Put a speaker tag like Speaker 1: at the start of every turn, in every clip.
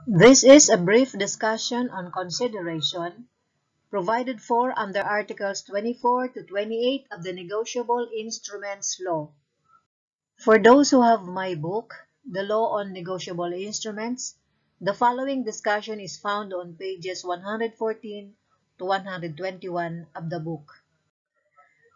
Speaker 1: This is a brief discussion on consideration provided for under Articles 24 to 28 of the Negotiable Instruments Law. For those who have my book, The Law on Negotiable Instruments, the following discussion is found on pages 114 to 121 of the book.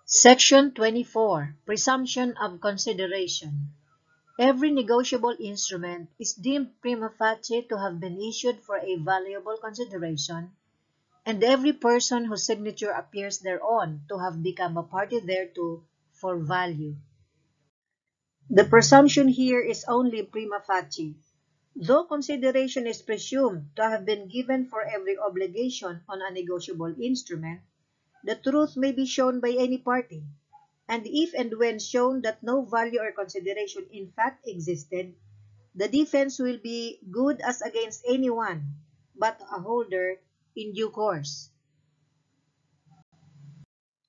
Speaker 1: Section 24, Presumption of Consideration. Every negotiable instrument is deemed prima facie to have been issued for a valuable consideration, and every person whose signature appears thereon to have become a party thereto for value. The presumption here is only prima facie. Though consideration is presumed to have been given for every obligation on a negotiable instrument, the truth may be shown by any party, and if and when shown that no value or consideration in fact existed, the defense will be good as against anyone but a holder in due course.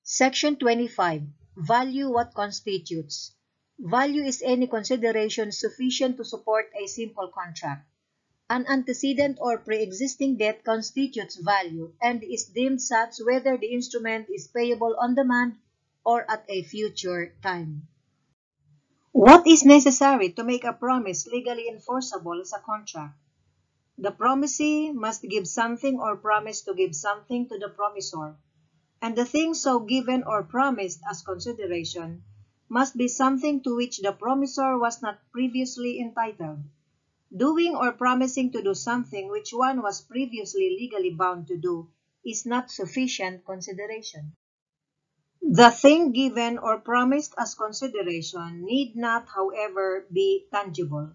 Speaker 1: Section 25. Value what constitutes. Value is any consideration sufficient to support a simple contract. An antecedent or pre-existing debt constitutes value and is deemed such whether the instrument is payable on demand or at a future time. What is necessary to make a promise legally enforceable as a contract? The promisee must give something or promise to give something to the promisor, and the thing so given or promised as consideration must be something to which the promisor was not previously entitled. Doing or promising to do something which one was previously legally bound to do is not sufficient consideration. The thing given or promised as consideration need not, however, be tangible.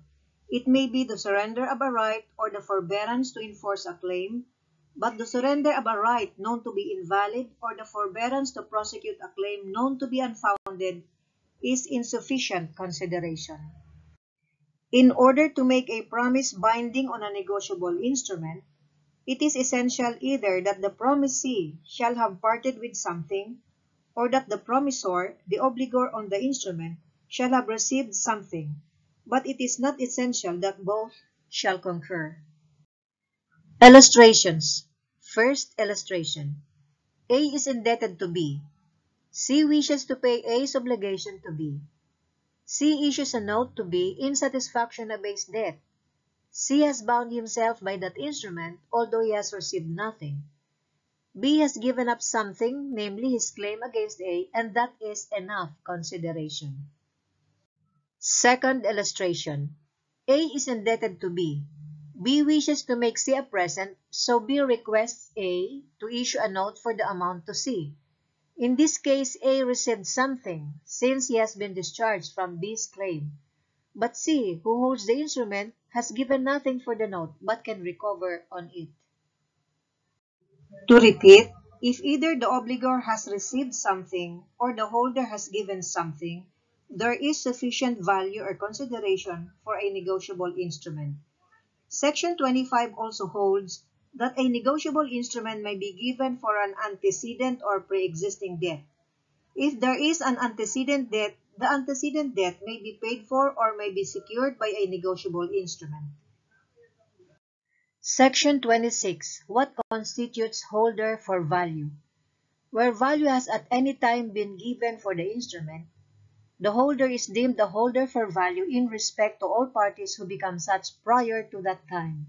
Speaker 1: It may be the surrender of a right or the forbearance to enforce a claim, but the surrender of a right known to be invalid or the forbearance to prosecute a claim known to be unfounded is insufficient consideration. In order to make a promise binding on a negotiable instrument, it is essential either that the promisee shall have parted with something, or that the promisor, the obligor on the instrument, shall have received something, but it is not essential that both shall concur. Illustrations. First illustration. A is indebted to B. C wishes to pay A's obligation to B. C issues a note to B in satisfaction of A's debt. C has bound himself by that instrument, although he has received nothing. B has given up something, namely his claim against A, and that is enough consideration. Second illustration. A is indebted to B. B wishes to make C a present, so B requests A to issue a note for the amount to C. In this case, A received something, since he has been discharged from B's claim. But C, who holds the instrument, has given nothing for the note, but can recover on it. To repeat, if either the obligor has received something or the holder has given something, there is sufficient value or consideration for a negotiable instrument. Section 25 also holds that a negotiable instrument may be given for an antecedent or pre-existing debt. If there is an antecedent debt, the antecedent debt may be paid for or may be secured by a negotiable instrument. Section 26. What constitutes holder for value? Where value has at any time been given for the instrument, the holder is deemed the holder for value in respect to all parties who become such prior to that time.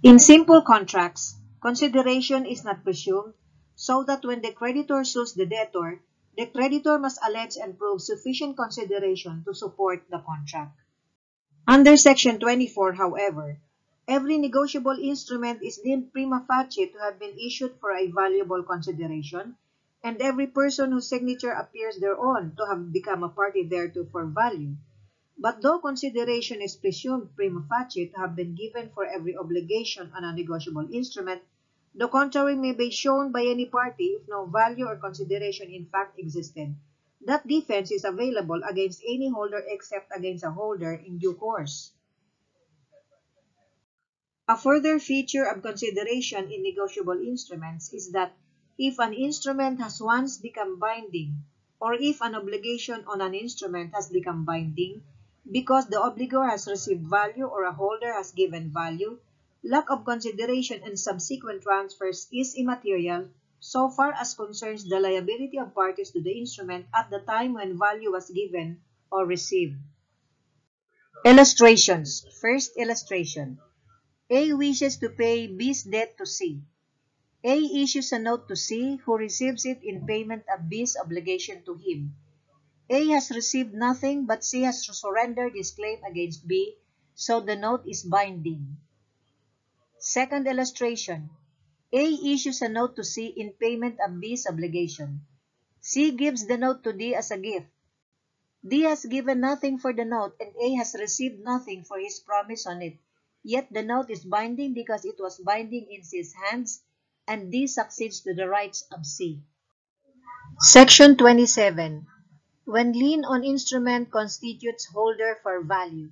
Speaker 1: In simple contracts, consideration is not presumed, so that when the creditor sues the creditor must allege and prove sufficient consideration to support the contract. Under Section 24, however, every negotiable instrument is deemed prima facie to have been issued for a valuable consideration, and every person whose signature appears thereon to have become a party thereto for value. But though consideration is presumed prima facie to have been given for every obligation on a negotiable instrument, the contrary may be shown by any party if no value or consideration in fact existed. That defense is available against any holder except against a holder in due course. A further feature of consideration in negotiable instruments is that if an instrument has once become binding, or if an obligation on an instrument has become binding, Because the obligor has received value or a holder has given value, lack of consideration and subsequent transfers is immaterial so far as concerns the liability of parties to the instrument at the time when value was given or received. Illustrations. First illustration. A wishes to pay B's debt to C. A issues a note to C, who receives it in payment of B's obligation to him. A has received nothing, but C has surrendered his claim against B, so the note is binding. Second illustration. A issues a note to C in payment of B's obligation. C gives the note to D as a gift. D has given nothing for the note, and A has received nothing for his promise on it. Yet the note is binding because it was binding in C's hands, and D succeeds to the rights of C. Section 27. When lien on instrument constitutes holder for value.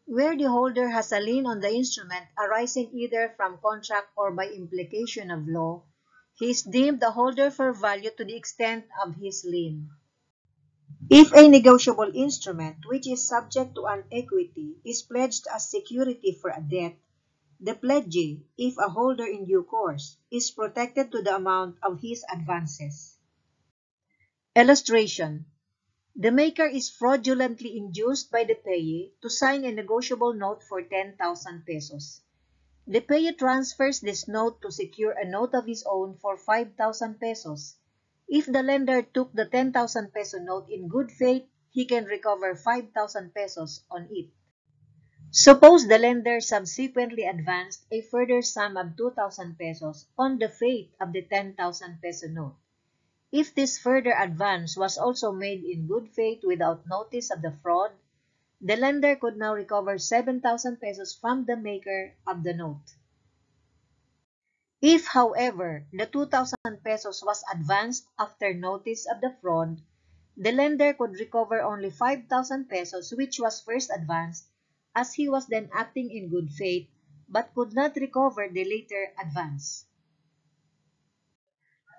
Speaker 1: Where the holder has a lien on the instrument arising either from contract or by implication of law, he is deemed a holder for value to the extent of his lien. If a negotiable instrument which is subject to an equity is pledged as security for a debt, the pledgee, if a holder in due course, is protected to the amount of his advances. Illustration. The maker is fraudulently induced by the payee to sign a negotiable note for 10,000 pesos. The payee transfers this note to secure a note of his own for 5,000 pesos. If the lender took the 10,000 peso note in good faith, he can recover 5,000 pesos on it. Suppose the lender subsequently advanced a further sum of 2,000 pesos on the faith of the 10,000 peso note. If this further advance was also made in good faith without notice of the fraud, the lender could now recover 7,000 pesos from the maker of the note. If, however, the 2,000 pesos was advanced after notice of the fraud, the lender could recover only 5,000 pesos which was first advanced, as he was then acting in good faith, but could not recover the later advance.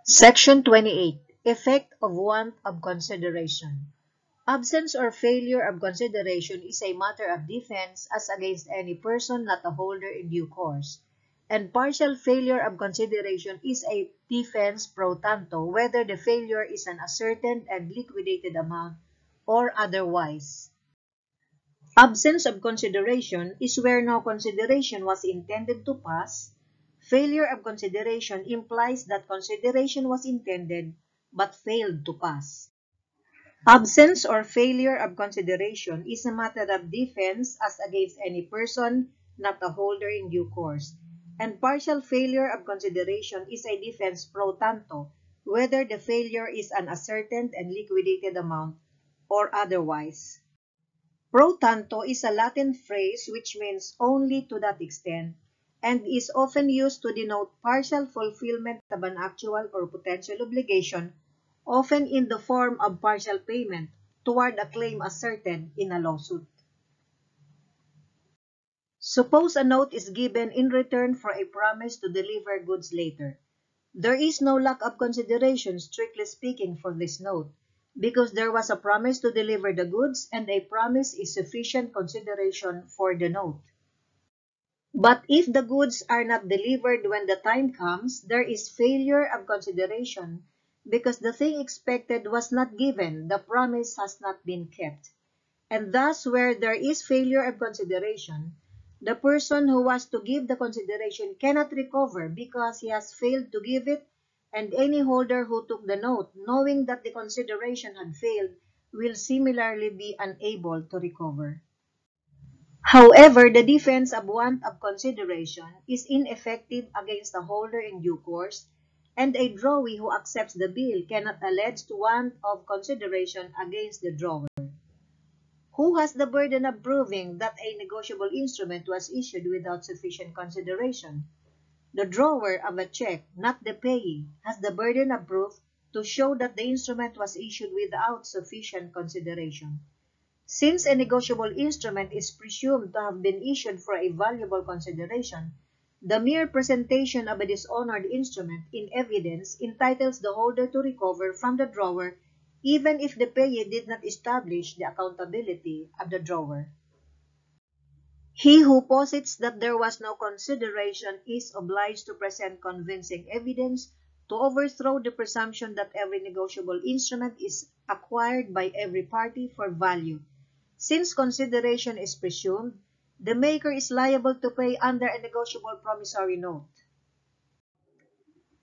Speaker 1: Section 28. Effect of want of consideration. Absence or failure of consideration is a matter of defense as against any person not a holder in due course, and partial failure of consideration is a defense pro tanto whether the failure is an ascertained and liquidated amount or otherwise. Absence of consideration is where no consideration was intended to pass. Failure of consideration implies that consideration was intended but failed to pass. Absence or failure of consideration is a matter of defense as against any person not a holder in due course, and partial failure of consideration is a defense pro tanto, whether the failure is an ascertained and liquidated amount or otherwise. Pro tanto is a Latin phrase which means only to that extent, and is often used to denote partial fulfillment of an actual or potential obligation, often in the form of partial payment toward a claim asserted in a lawsuit. Suppose a note is given in return for a promise to deliver goods later. There is no lack of consideration, strictly speaking, for this note, because there was a promise to deliver the goods and a promise is sufficient consideration for the note. But if the goods are not delivered when the time comes, there is failure of consideration because the thing expected was not given, the promise has not been kept. And thus, where there is failure of consideration, the person who was to give the consideration cannot recover because he has failed to give it, and any holder who took the note, knowing that the consideration had failed, will similarly be unable to recover. However, the defense of want of consideration is ineffective against the holder in due course, and a drawee who accepts the bill cannot allege want of consideration against the drawer. Who has the burden of proving that a negotiable instrument was issued without sufficient consideration? The drawer of a check, not the payee, has the burden of proof to show that the instrument was issued without sufficient consideration. Since a negotiable instrument is presumed to have been issued for a valuable consideration, the mere presentation of a dishonored instrument in evidence entitles the holder to recover from the drawer even if the payee did not establish the accountability of the drawer. He who posits that there was no consideration is obliged to present convincing evidence to overthrow the presumption that every negotiable instrument is acquired by every party for value. Since consideration is presumed, the maker is liable to pay under a negotiable promissory note.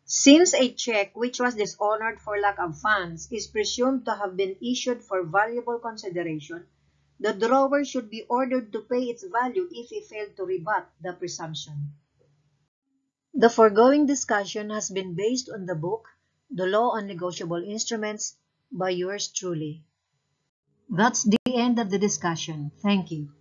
Speaker 1: Since a check which was dishonored for lack of funds is presumed to have been issued for valuable consideration, the drawer should be ordered to pay its value if he failed to rebut the presumption. The foregoing discussion has been based on the book, The Law on Negotiable Instruments, by yours truly. That's the end of the discussion. Thank you.